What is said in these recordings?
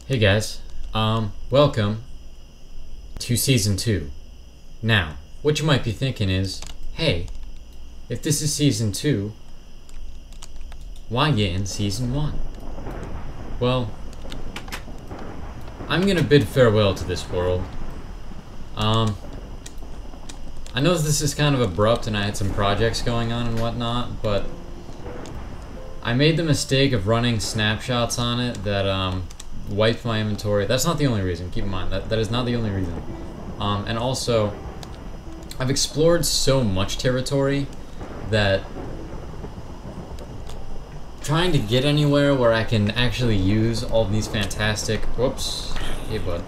Hey guys, welcome to Season 2. Now, what you might be thinking is, hey, if this is Season 2, why get in Season 1? Well, I'm gonna bid farewell to this world. I know this is kind of abrupt and I had some projects going on and whatnot, but I made the mistake of running snapshots on it that, wiped my inventory. That's not the only reason, keep in mind, that is not the only reason. And also, I've explored so much territory that trying to get anywhere where I can actually use all these fantastic, whoops, hey bud,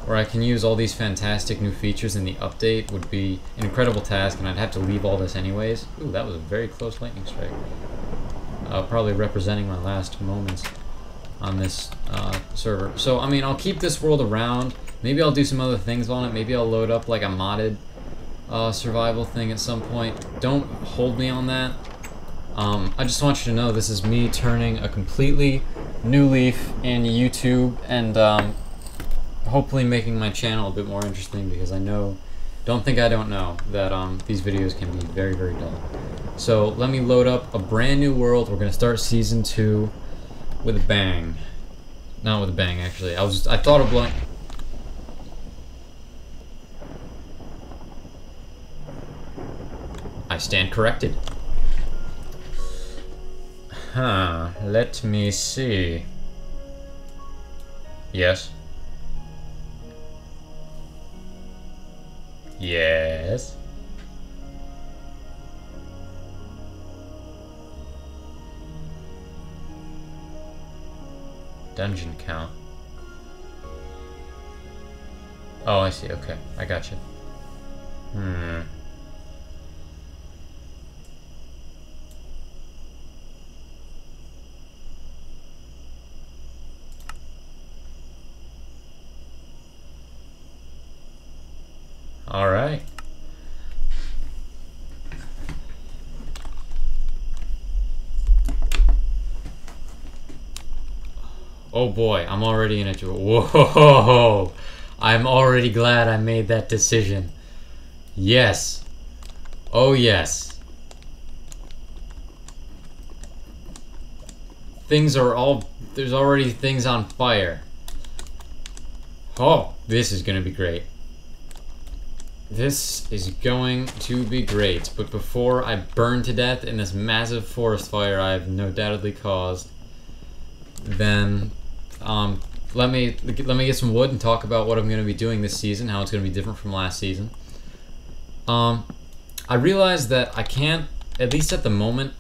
where I can use all these fantastic new features in the update would be an incredible task, and I'd have to leave all this anyways. Ooh, that was a very close lightning strike. Probably representing my last moments on this server. So, I mean, I'll keep this world around. Maybe I'll do some other things on it. Maybe I'll load up like a modded survival thing at some point. Don't hold me on that. I just want you to know this is me turning a completely new leaf in YouTube and hopefully making my channel a bit more interesting, because I know, don't know that these videos can be very, very dull. So let me load up a brand new world. We're gonna start Season 2 with a bang. Not with a bang, actually. I thought of blank. I stand corrected. Huh, let me see. Yes. Yes. Dungeon count. Oh, I see. Okay, I got you. All right. Oh boy, I'm already in it. Whoa! I'm already glad I made that decision. Yes. Oh yes. There's already things on fire. Oh, this is gonna be great. This is going to be great. But before I burn to death in this massive forest fire I've no doubtedly caused, then let me get some wood and talk about what I'm going to be doing this season, how it's going to be different from last season. I realized that I can't, at least at the moment,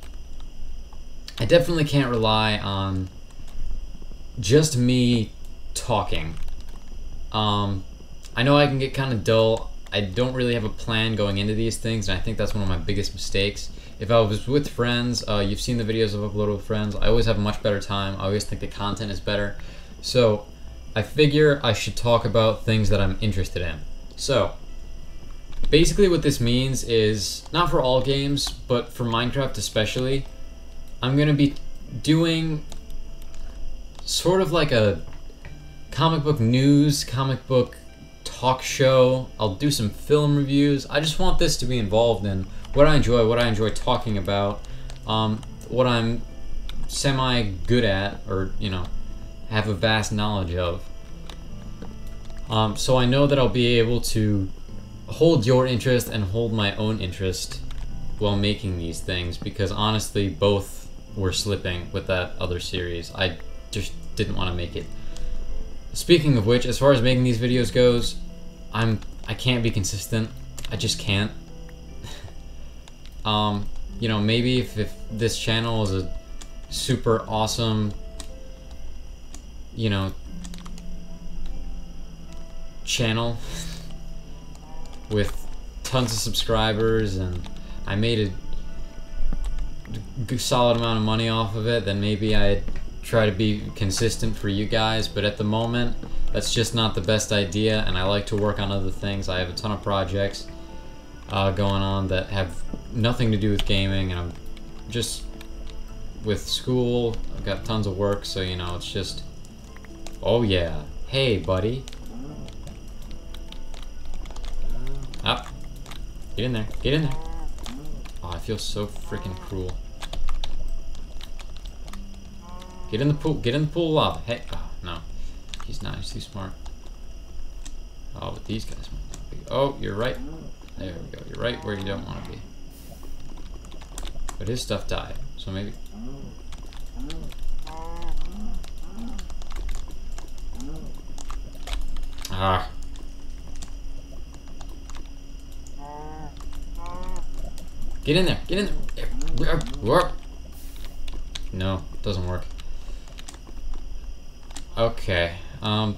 I definitely can't rely on just me talking. I know I can get kind of dull. I don't really have a plan going into these things, and I think that's one of my biggest mistakes. If I was with friends, you've seen the videos I've uploaded with friends, I always have a much better time. I always think the content is better. So I figure I should talk about things that I'm interested in. So basically what this means is, not for all games, but for Minecraft especially, I'm going to be doing sort of like a comic book news, comic book talk show. I'll do some film reviews. I just want this to be involved in what I enjoy talking about, what I'm semi good at, or have a vast knowledge of. So I know that I'll be able to hold your interest and hold my own interest while making these things, because honestly both were slipping with that other series. I just didn't want to make it. Speaking of which, as far as making these videos goes, I can't be consistent. I just can't. Maybe if this channel is a super awesome, channel with tons of subscribers and I made a solid amount of money off of it, then maybe I'd try to be consistent for you guys. But at the moment, that's just not the best idea, and I like to work on other things. I have a ton of projects going on that have nothing to do with gaming, and I'm just with school. I've got tons of work, so it's just Oh yeah. Hey, buddy. Up. Get in there. Get in there. Oh, I feel so freaking cruel. Get in the pool. Get in the pool lava. Hey. Oh, no. He's not. He's too smart. Oh, but these guys might not be. Oh, you're right. There we go. You're right where you don't want to be. But his stuff died. So maybe... Ah. Get in there. Get in there. No, it doesn't work. Okay. I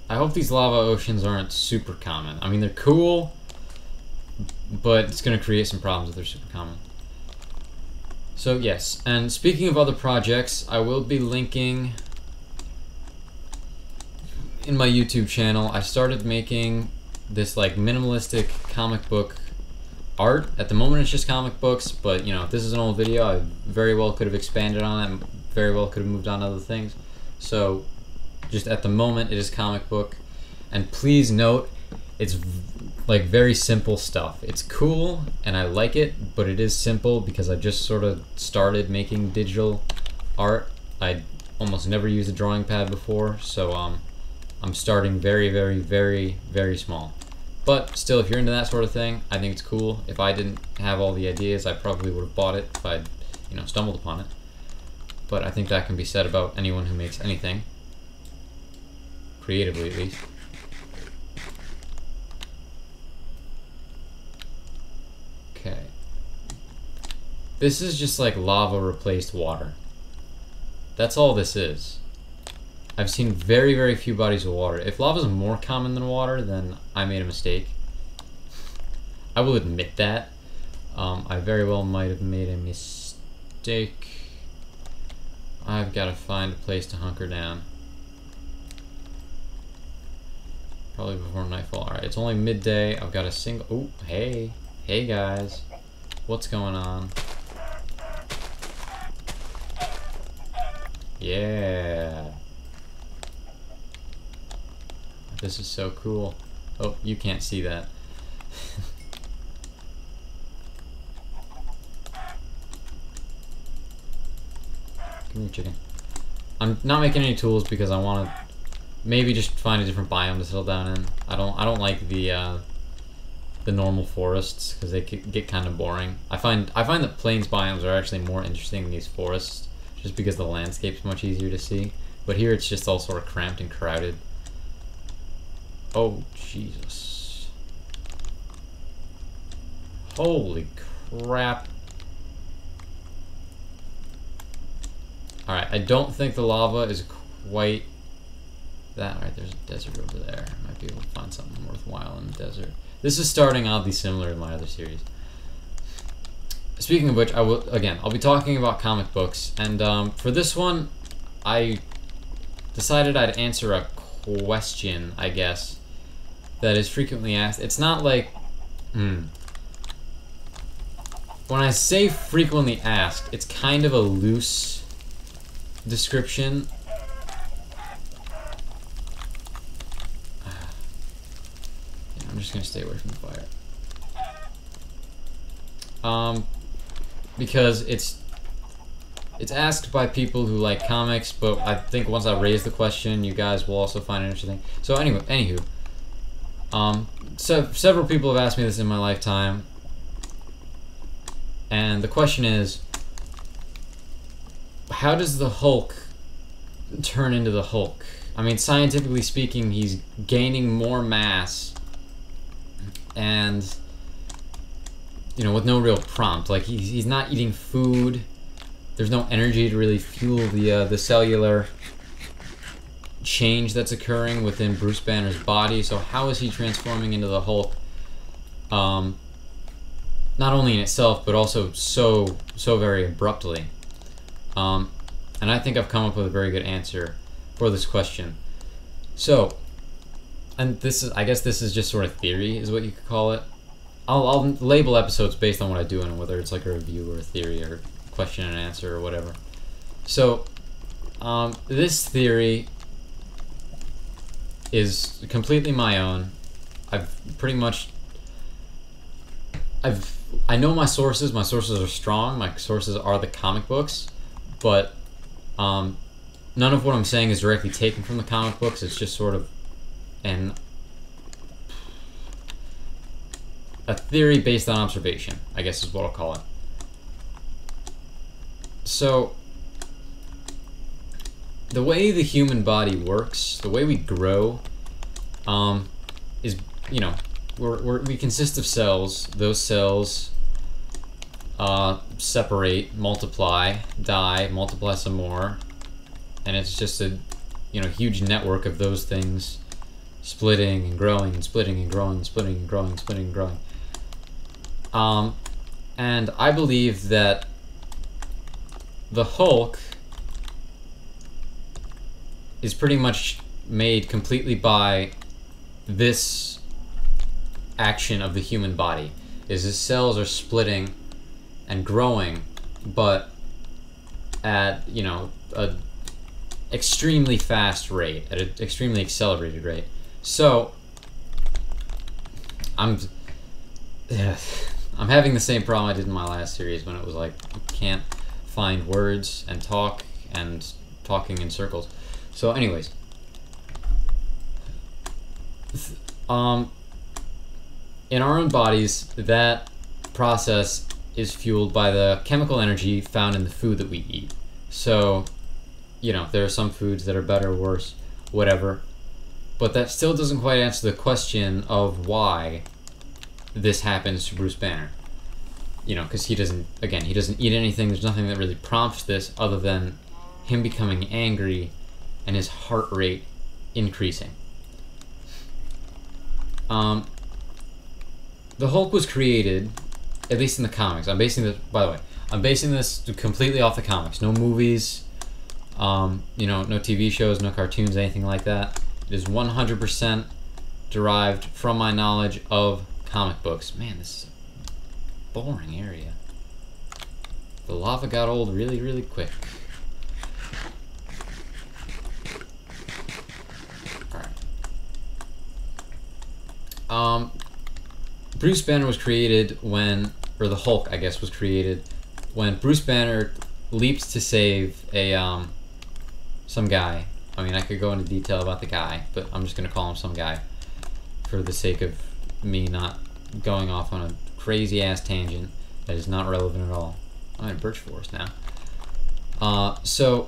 hope these lava oceans aren't super common. I mean, they're cool, but it's going to create some problems if they're super common. So, yes. And speaking of other projects, I will be linking in my YouTube channel. I started making this, like, minimalistic comic book art. At the moment, it's just comic books, but, you know, if this is an old video, I very well could have expanded on it and very well could have moved on to other things. So, just at the moment, it is comic book. And please note, it's like very simple stuff. It's cool and I like it, but it is simple because I just sort of started making digital art. I almost never used a drawing pad before, so I'm starting very, very, very, very small. But still, if you're into that sort of thing, I think it's cool. If I didn't have all the ideas, I probably would have bought it if I'd, you know, stumbled upon it. But I think that can be said about anyone who makes anything. Creatively, at least. Okay. This is just like lava replaced water. That's all this is. I've seen very, very few bodies of water. If lava is more common than water, then I made a mistake. I will admit that. I very well might have made a mistake. I've got to find a place to hunker down. Probably before nightfall. Alright, it's only midday. I've got a single... Oh, hey. Hey, guys. What's going on? Yeah. This is so cool. Oh, you can't see that. Come here, chicken. I'm not making any tools because I want to maybe just find a different biome to settle down in. I don't like the normal forests because they get kind of boring. I find that plains biomes are actually more interesting than these forests, just because the landscape's much easier to see. But here it's just all sort of cramped and crowded. Oh, Jesus. Holy crap. Alright, I don't think the lava is quite that. Alright, there's a desert over there. I might be able to find something worthwhile in the desert. This is starting oddly similar to my other series. Speaking of which, I'll be talking about comic books, and for this one, I decided I'd answer a question, I guess, that is frequently asked. It's not like, when I say frequently asked, it's kind of a loose description. I'm just gonna stay away from the fire. Because it's asked by people who like comics, but I think once I raise the question, you guys will also find it interesting. So anyway, anywho, so several people have asked me this in my lifetime, and the question is, how does the Hulk turn into the Hulk? I mean, scientifically speaking, he's gaining more mass, and, you know, with no real prompt. Like, he's not eating food. There's no energy to really fuel the cellular change that's occurring within Bruce Banner's body. So how is he transforming into the Hulk? Not only in itself, but also so very abruptly. And I think I've come up with a very good answer for this question. So, and this is, I guess this is just sort of theory, is what you could call it. I'll label episodes based on what I do and whether it's like a review or a theory or question and answer or whatever. So, this theory is completely my own. I've pretty much... I know my sources. My sources are strong. My sources are the comic books. But none of what I'm saying is directly taken from the comic books. It's just sort of a theory based on observation, I guess is what I'll call it. So, the way the human body works, the way we grow, is, you know, we consist of cells. Those cells separate, multiply, die, multiply some more, and it's just a, you know, huge network of those things splitting and growing and splitting and growing and splitting and growing and splitting and growing. And I believe that the Hulk is pretty much made completely by this action of the human body. Is his cells are splitting and growing, but at, you know, a extremely fast rate, at an extremely accelerated rate. So I'm having the same problem I did in my last series when it was like you can't find words and talking in circles. So anyways, in our own bodies, that process is fueled by the chemical energy found in the food that we eat. So, you know, there are some foods that are better or worse, whatever. But that still doesn't quite answer the question of why this happens to Bruce Banner. You know, because he doesn't eat anything. There's nothing that really prompts this other than him becoming angry and his heart rate increasing. The Hulk was created, at least in the comics. I'm basing this, by the way, I'm basing this completely off the comics. No movies, you know, no TV shows, no cartoons, anything like that. It is 100% derived from my knowledge of comic books. Man, this is a boring area. The lava got old really, really quick. Alright. Bruce Banner was created when, or the Hulk, I guess, was created when Bruce Banner leaped to save a, some guy. I mean, I could go into detail about the guy, but I'm just gonna call him some guy for the sake of me not going off on a crazy-ass tangent that is not relevant at all. I'm in Birch Forest now. So,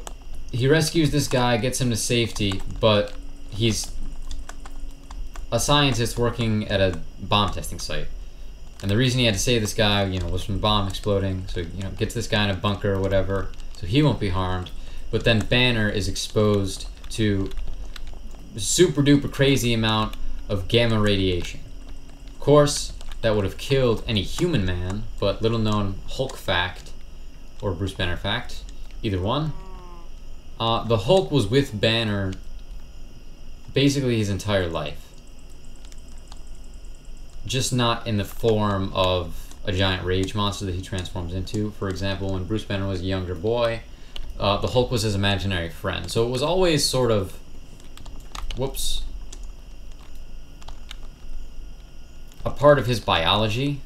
he rescues this guy, gets him to safety, but he's a scientist working at a bomb testing site. And the reason he had to save this guy, you know, was from the bomb exploding. So, you know, gets this guy in a bunker or whatever, so he won't be harmed. But then Banner is exposed to a super duper crazy amount of gamma radiation. Of course, that would have killed any human man, but little known Hulk fact, or Bruce Banner fact, either one. The Hulk was with Banner basically his entire life. Just not in the form of a giant rage monster that he transforms into. For example, when Bruce Banner was a younger boy, the Hulk was his imaginary friend. So it was always sort of, whoops, a part of his biology,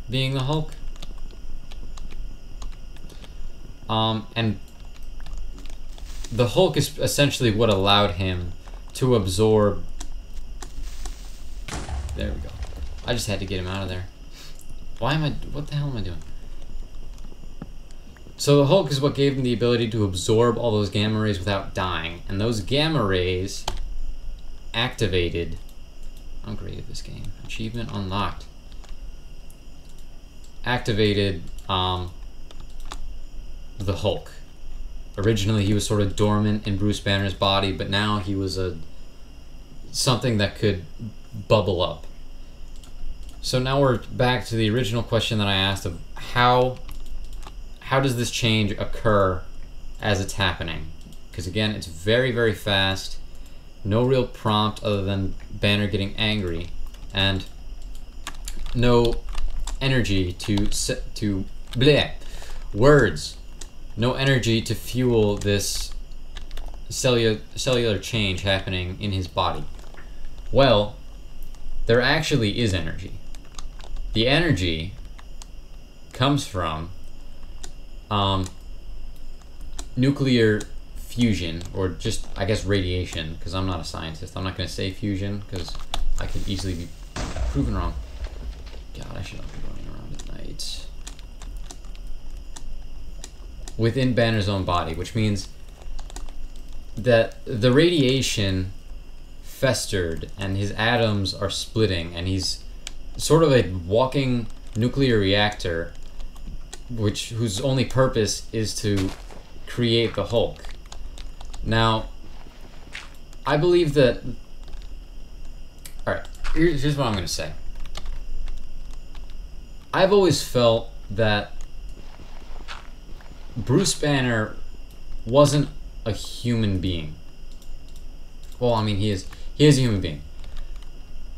being the Hulk. And the Hulk is essentially what allowed him to absorb... There we go. I just had to get him out of there. What the hell am I doing? So the Hulk is what gave him the ability to absorb all those gamma rays without dying. And those gamma rays activated... I'm great at this game. Achievement unlocked. Activated the Hulk. Originally he was sort of dormant in Bruce Banner's body, but now he was something that could bubble up. So now we're back to the original question that I asked of how does this change occur as it's happening? Because again, it's very, very fast. No real prompt other than Banner getting angry, and no energy to words. No energy to fuel this cellular change happening in his body. Well, there actually is energy. The energy comes from nuclear fusion, or just, I guess, radiation, because I'm not a scientist. I'm not going to say fusion, because I could easily be proven wrong. God, I should not be running around at night. Within Banner's own body, which means that the radiation festered and his atoms are splitting, and he's sort of a walking nuclear reactor, whose only purpose is to create the Hulk. Now, I believe that... Alright, here's what I'm going to say. I've always felt that Bruce Banner wasn't a human being. Well, I mean, he is a human being.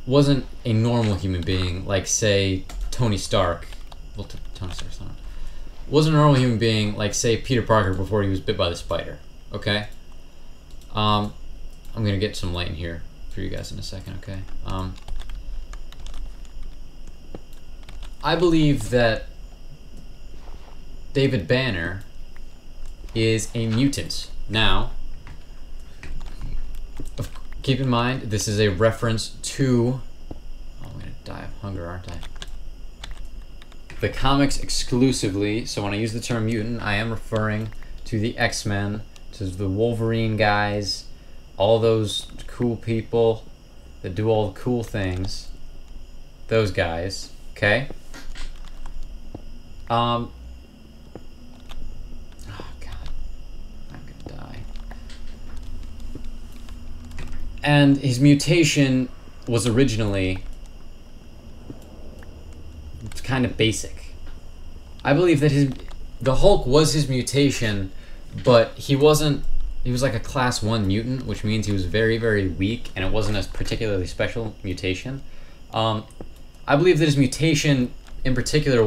Wasn't a normal human being, like, say, Tony Stark. Well, Tony Stark's not. Wasn't a normal human being, like, say, Peter Parker before he was bit by the spider. Okay? I'm gonna get some light in here for you guys in a second, okay? I believe that David Banner is a mutant. Now, keep in mind, this is a reference to... Oh, I'm gonna die of hunger, aren't I? The comics exclusively, so when I use the term mutant, I am referring to the X-Men, to the Wolverine guys, all those cool people that do all the cool things. Those guys, okay? Oh God, I'm gonna die. And his mutation was originally kind of basic. I believe that the Hulk was his mutation, but he wasn't. He was like a class 1 mutant, which means he was very, very weak, and it wasn't a particularly special mutation. I believe that his mutation in particular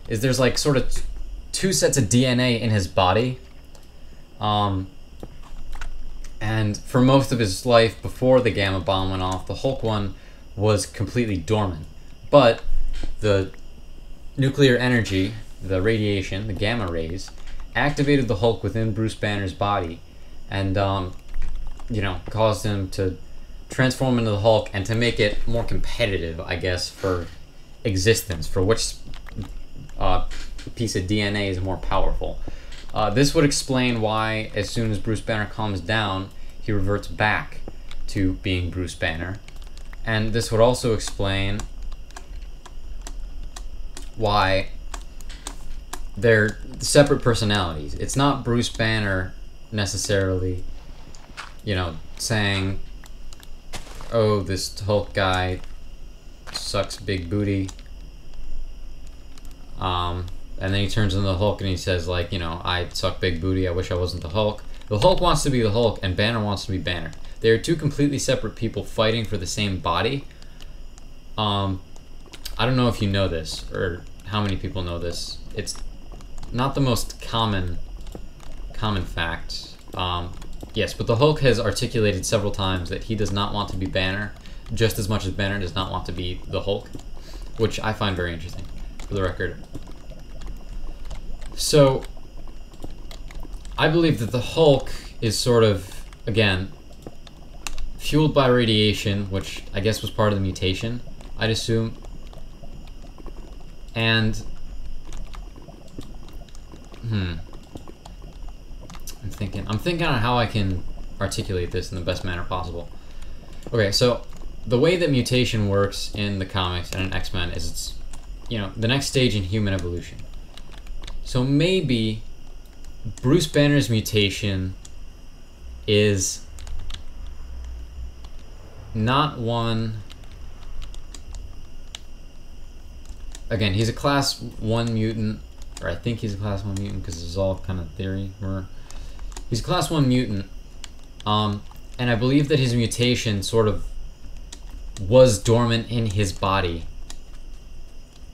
is there's like sort of two sets of DNA in his body. And for most of his life before the gamma bomb went off, the Hulk one was completely dormant. But the nuclear energy, the radiation, the gamma rays, activated the Hulk within Bruce Banner's body, and you know, caused him to transform into the Hulk and to make it more competitive, I guess, for existence, for which piece of DNA is more powerful. This would explain why, as soon as Bruce Banner calms down, he reverts back to being Bruce Banner. And this would also explain why they're separate personalities. It's not Bruce Banner necessarily, you know, saying, oh, this Hulk guy sucks big booty. And then he turns into the Hulk and he says, like, you know, I suck big booty, I wish I wasn't the Hulk. The Hulk wants to be the Hulk, and Banner wants to be Banner. They are two completely separate people fighting for the same body. I don't know if you know this, or how many people know this. It's not the most common fact. Yes, but the Hulk has articulated several times that he does not want to be Banner, just as much as Banner does not want to be the Hulk, which I find very interesting, for the record. So, I believe that the Hulk is sort of, again, fueled by radiation, which I guess was part of the mutation, I'd assume. And, I'm thinking on how I can articulate this in the best manner possible. Okay, so the way that mutation works in the comics and in X-Men is it's, you know, the next stage in human evolution. So maybe Bruce Banner's mutation is not one... Again, he's a class 1 mutant, or I think he's a class 1 mutant because this is all kind of theory. He's a class 1 mutant, and I believe that his mutation sort of was dormant in his body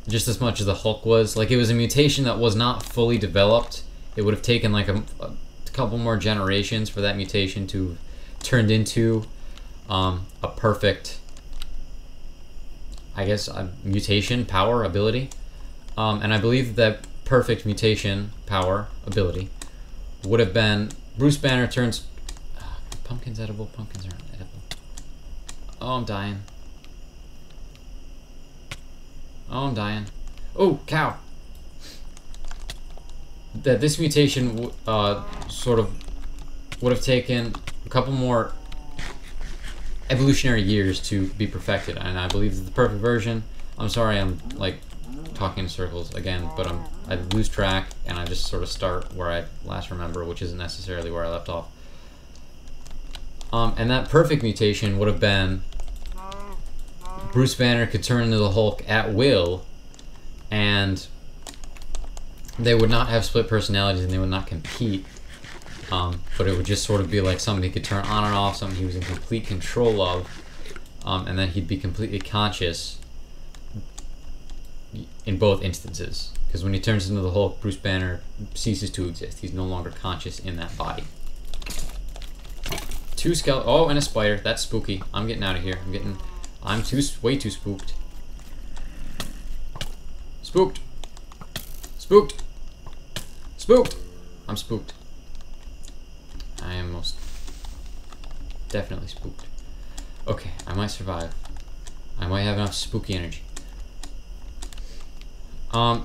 just as much as the Hulk was. Like, it was a mutation that was not fully developed. It would have taken like a couple more generations for that mutation to turned into a perfect, I guess, a mutation power ability. And I believe that perfect mutation power ability would have been Bruce Banner turns... pumpkins edible? Pumpkins aren't edible. Oh, I'm dying. Oh, I'm dying. Oh, cow! That this mutation sort of would have taken a couple more evolutionary years to be perfected, and I believe that the perfect version... I'm sorry, I'm like talking in circles again, but I lose track and I just sort of start where I last remember, which isn't necessarily where I left off. And that perfect mutation would have been Bruce Banner could turn into the Hulk at will, and they would not have split personalities and they would not compete. But it would just sort of be like somebody could turn on and off, something he was in complete control of, and then he'd be completely conscious in both instances. Because when he turns into the Hulk, Bruce Banner ceases to exist. He's no longer conscious in that body. Two skeletons. Oh, and a spider. That's spooky. I'm getting out of here. I'm way too spooked. Spooked. Spooked. Spooked. I'm spooked. I am most definitely spooked. Okay, I might survive. I might have enough spooky energy.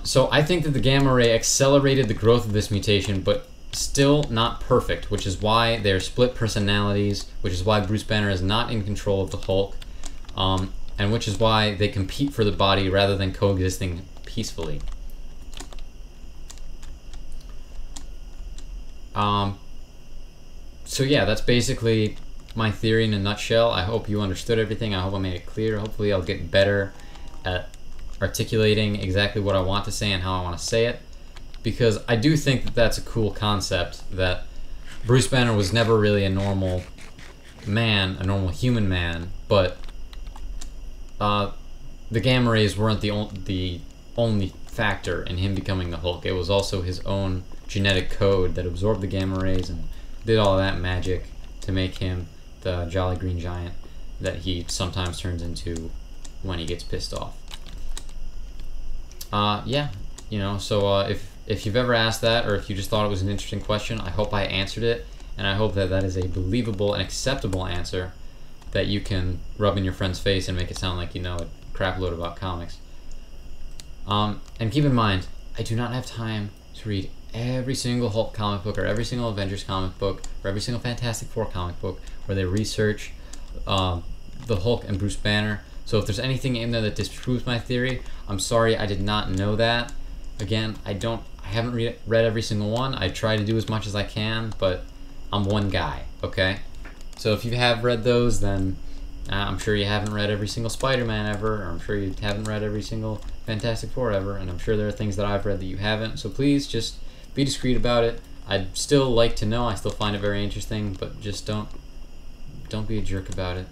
So I think that the gamma ray accelerated the growth of this mutation, but still not perfect, which is why they're split personalities, which is why Bruce Banner is not in control of the Hulk, and which is why they compete for the body rather than coexisting peacefully. So yeah, that's basically my theory in a nutshell. I hope you understood everything. I hope I made it clear. Hopefully I'll get better at articulating exactly what I want to say and how I want to say it, because I do think that that's a cool concept, that Bruce Banner was never really a normal man, a normal human man, but the gamma rays weren't the only factor in him becoming the Hulk. It was also his own genetic code that absorbed the gamma rays and did all that magic to make him the Jolly Green Giant that he sometimes turns into when he gets pissed off. Yeah, you know, so if you've ever asked that, or if you just thought it was an interesting question, I hope I answered it, and I hope that that is a believable and acceptable answer that you can rub in your friend's face and make it sound like you know a crap load about comics. And keep in mind, I do not have time to read every single Hulk comic book, or every single Avengers comic book, or every single Fantastic Four comic book where they research the Hulk and Bruce Banner. So if there's anything in there that disproves my theory, I'm sorry, I did not know that. Again, I haven't read every single one. I try to do as much as I can, but I'm one guy, okay? So if you have read those, then I'm sure you haven't read every single Spider-Man ever, or I'm sure you haven't read every single Fantastic Four ever, and I'm sure there are things that I've read that you haven't, so please just be discreet about it. I'd still like to know, I still find it very interesting, but just don't be a jerk about it.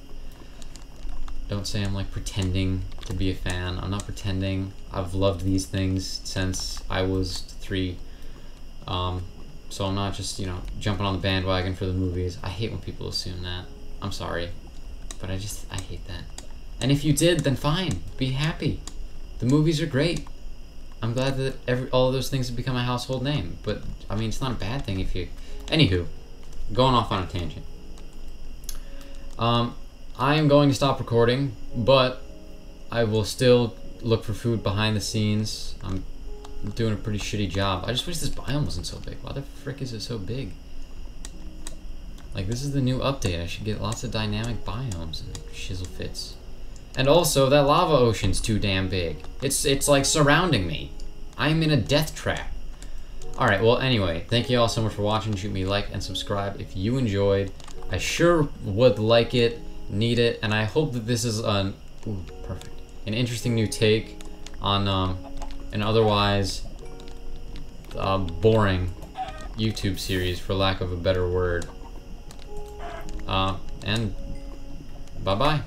Don't say I'm like pretending to be a fan. I'm not pretending. I've loved these things since I was 3. So I'm not just, you know, jumping on the bandwagon for the movies. I hate when people assume that. I'm sorry. But I hate that. And if you did, then fine. Be happy. The movies are great. I'm glad that all of those things have become a household name. But, I mean, it's not a bad thing if you... Anywho, going off on a tangent. I am going to stop recording, but I will still look for food behind the scenes. I'm doing a pretty shitty job. I just wish this biome wasn't so big. Why the frick is it so big? Like, this is the new update. I should get lots of dynamic biomes and shizzle fits. And also, that lava ocean's too damn big. It's like surrounding me. I'm in a death trap. Alright, well, anyway, thank you all so much for watching. Shoot me a like and subscribe if you enjoyed. I sure would like it, need it, and I hope that this is an interesting new take on an otherwise boring YouTube series, for lack of a better word. And bye-bye.